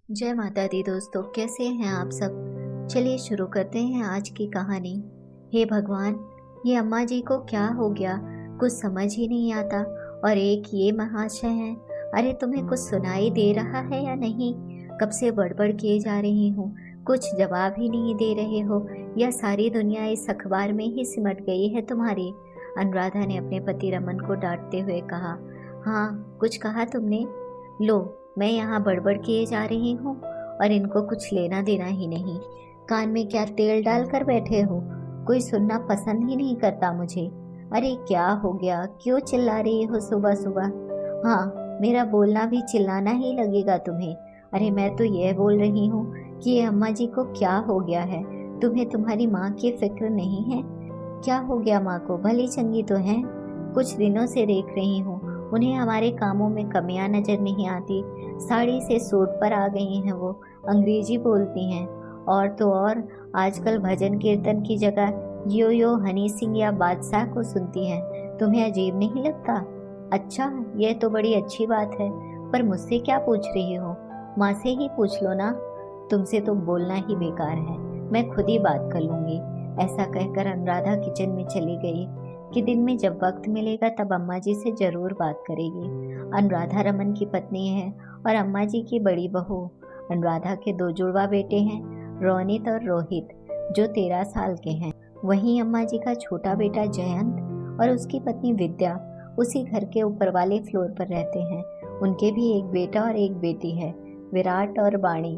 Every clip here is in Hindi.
जय माता दी दोस्तों, कैसे हैं आप सब। चलिए शुरू करते हैं आज की कहानी। हे भगवान, ये अम्मा जी को क्या हो गया, कुछ समझ ही नहीं आता। और एक ये महाशय हैं। अरे तुम्हें कुछ सुनाई दे रहा है या नहीं? कब से बड़बड़ किए जा रही हूँ, कुछ जवाब ही नहीं दे रहे हो। या सारी दुनिया इस अखबार में ही सिमट गई है तुम्हारी? अनुराधा ने अपने पति रमन को डांटते हुए कहा। हाँ, कुछ कहा तुमने? लो, मैं यहाँ बड़बड़ किए जा रही हूँ और इनको कुछ लेना देना ही नहीं। कान में क्या तेल डाल कर बैठे हो? कोई सुनना पसंद ही नहीं करता मुझे। अरे क्या हो गया, क्यों चिल्ला रही हो सुबह सुबह? हाँ, मेरा बोलना भी चिल्लाना ही लगेगा तुम्हें। अरे मैं तो यह बोल रही हूँ कि ये अम्मा जी को क्या हो गया है। तुम्हें तुम्हारी माँ की फिक्र नहीं है? क्या हो गया माँ को? भली चंगी तो है। कुछ दिनों से देख रही हूँ, उन्हें हमारे कामों में कमियां नजर नहीं आती। साड़ी से सूट पर आ गई हैं वो, अंग्रेजी बोलती हैं। और तो और आजकल भजन कीर्तन की जगह यो यो हनी सिंह या बादशाह को सुनती हैं। तुम्हें अजीब नहीं लगता? अच्छा, यह तो बड़ी अच्छी बात है। पर मुझसे क्या पूछ रही हो? माँ से ही पूछ लो ना। तुमसे तो बोलना ही बेकार है, मैं खुद ही बात कर लूंगी। ऐसा कहकर अनुराधा किचन में चली गई कि दिन में जब वक्त मिलेगा तब अम्मा जी से जरूर बात करेगी। अनुराधा रमन की पत्नी है और अम्मा जी की बड़ी बहू। अनुराधा के दो जुड़वा बेटे हैं, रोनित और रोहित, जो 13 साल के हैं। वहीं अम्मा जी का छोटा बेटा जयंत और उसकी पत्नी विद्या उसी घर के ऊपर वाले फ्लोर पर रहते हैं। उनके भी एक बेटा और एक बेटी है, विराट और बाणी।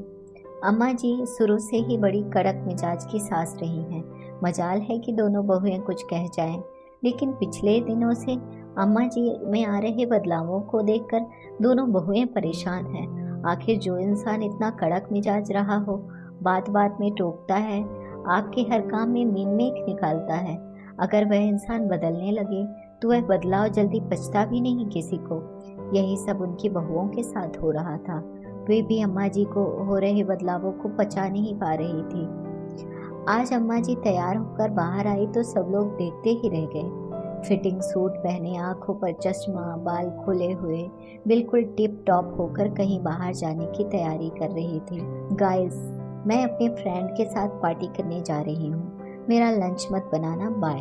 अम्मा जी शुरू से ही बड़ी कड़क मिजाज की सास रही हैं। मजाल है कि दोनों बहुएं कुछ कह जाएं, लेकिन पिछले दिनों से अम्मा जी में आ रहे बदलावों को देखकर दोनों बहुएं परेशान हैं। आखिर जो इंसान इतना कड़क मिजाज रहा हो, बात बात में टोकता है, आपके हर काम में मीन मेख निकालता है, अगर वह इंसान बदलने लगे तो वह बदलाव जल्दी पछता भी नहीं किसी को। यही सब उनकी बहुओं के साथ हो रहा था। वे भी अम्मा जी को हो रहे बदलावों को पचा नहीं पा रही थी। आज अम्मा जी तैयार होकर बाहर आई तो सब लोग देखते ही रह गए। फिटिंग सूट पहने, आंखों पर चश्मा, बाल खोले हुए, बिल्कुल टिप टॉप होकर कहीं बाहर जाने की तैयारी कर रही थी। गाइस, मैं अपने फ्रेंड के साथ पार्टी करने जा रही हूँ, मेरा लंच मत बनाना, बाय।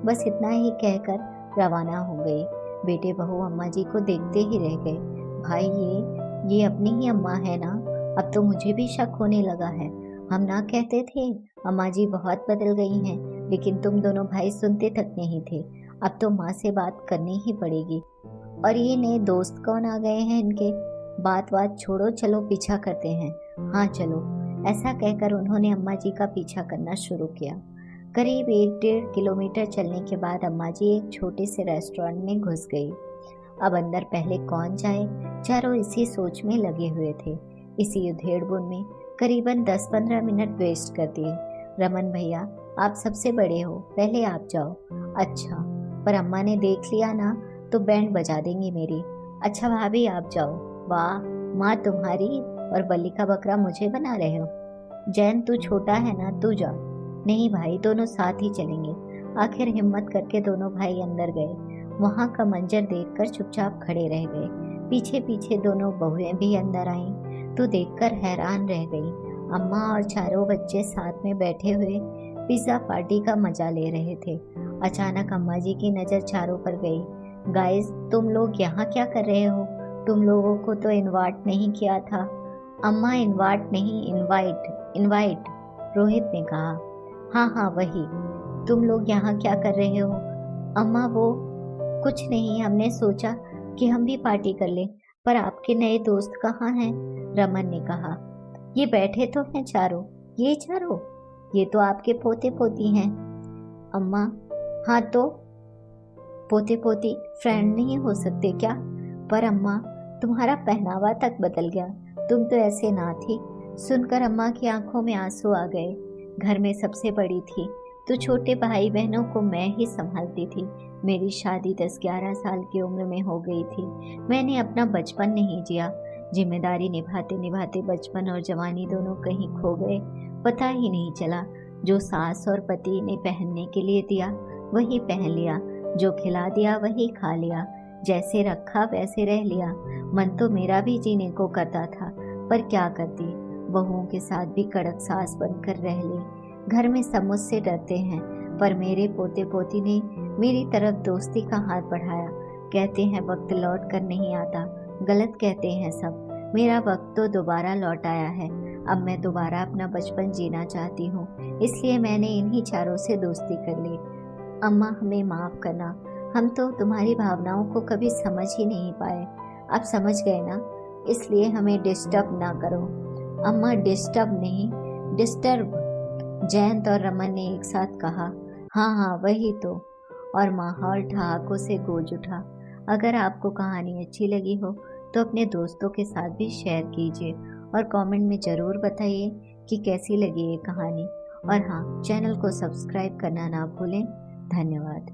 बस इतना ही कहकर रवाना हो गई। बेटे बहू अम्मा जी को देखते ही रह गए। भाई, ये अपनी ही अम्मा है ना? अब तो मुझे भी शक होने लगा है। हम ना कहते थे अम्मा जी बहुत बदल गई हैं, लेकिन तुम दोनों भाई सुनते तक नहीं थे। अब तो माँ से बात करनी ही पड़ेगी। और ये नए दोस्त कौन आ गए हैं इनके? बात बात छोड़ो, चलो पीछा करते हैं। हाँ चलो। ऐसा कहकर उन्होंने अम्मा जी का पीछा करना शुरू किया। करीब 1-1.5 किलोमीटर चलने के बाद अम्मा जी एक छोटे से रेस्टोरेंट में घुस गई। अब अंदर पहले कौन जाए, चारों इसी सोच में लगे हुए थे। इसी उधेड़बुन में करीबन 10-15 मिनट वेस्ट कर दिए। रमन भैया, आप सबसे बड़े हो, पहले आप जाओ। अच्छा, पर अम्मा ने देख लिया ना तो बैंड बजा देंगी मेरी। अच्छा भाभी, आप जाओ। वाह, माँ तुम्हारी और बलि का बकरा मुझे बना रहे हो। जैन, तू छोटा है ना, तू जा। नहीं भाई, दोनों साथ ही चलेंगे। आखिर हिम्मत करके दोनों भाई अंदर गए। वहां का मंजर देखकर चुपचाप खड़े रह गए। पीछे पीछे दोनों बहुएं भी अंदर आईं तो देखकर हैरान रह गई। अम्मा और चारों बच्चे साथ में बैठे हुए पिज्जा पार्टी का मजा ले रहे थे। अचानक अम्मा जी की नजर चारों पर गई। गाइस, तुम लोग यहाँ क्या कर रहे हो? तुम लोगों को तो इनवाइट नहीं किया था। अम्मा, इनवाइट नहीं, इनवाइट इनवाइट, रोहित ने कहा। हाँ हाँ वही। तुम लोग यहाँ क्या कर रहे हो? अम्मा, वो कुछ नहीं, हमने सोचा कि हम भी पार्टी कर लें। पर आपके नए दोस्त कहाँ हैं? रमन ने कहा। ये बैठे तो हैं चारों। ये चारों? ये तो आपके पोते पोती हैं। अम्मा, हाँ तो पोते पोती फ्रेंड नहीं हो सकते क्या? पर अम्मा, तुम्हारा पहनावा तक बदल गया, तुम तो ऐसे ना थी। सुनकर अम्मा की आंखों में आंसू आ गए। घर में सबसे बड़ी थी तो छोटे भाई बहनों को मैं ही संभालती थी। मेरी शादी 10-11 साल की उम्र में हो गई थी। मैंने अपना बचपन नहीं जिया। जिम्मेदारी निभाते निभाते बचपन और जवानी दोनों कहीं खो गए, पता ही नहीं चला। जो सास और पति ने पहनने के लिए दिया वही पहन लिया, जो खिला दिया वही खा लिया, जैसे रखा वैसे रह लिया। मन तो मेरा भी जीने को करता था, पर क्या करती, बहुओं के साथ भी कड़क सास बनकर रह ली। घर में सब मुझसे डरते हैं, पर मेरे पोते पोती ने मेरी तरफ दोस्ती का हाथ बढ़ाया। कहते हैं वक्त लौट कर नहीं आता, गलत कहते हैं सब। मेरा वक्त तो दोबारा लौट आया है। अब मैं दोबारा अपना बचपन जीना चाहती हूँ, इसलिए मैंने इन्हीं चारों से दोस्ती कर ली। अम्मा, हमें माफ़ करना, हम तो तुम्हारी भावनाओं को कभी समझ ही नहीं पाए। अब समझ गए ना, इसलिए हमें डिस्टर्ब ना करो। अम्मा, डिस्टर्ब नहीं, डिस्टर्ब, जयंत और रमन ने एक साथ कहा। हाँ हाँ, वही तो। और माहौल ठहाकों से गूंज उठा। अगर आपको कहानी अच्छी लगी हो तो अपने दोस्तों के साथ भी शेयर कीजिए और कमेंट में ज़रूर बताइए कि कैसी लगी ये कहानी। और हाँ, चैनल को सब्सक्राइब करना ना भूलें। धन्यवाद।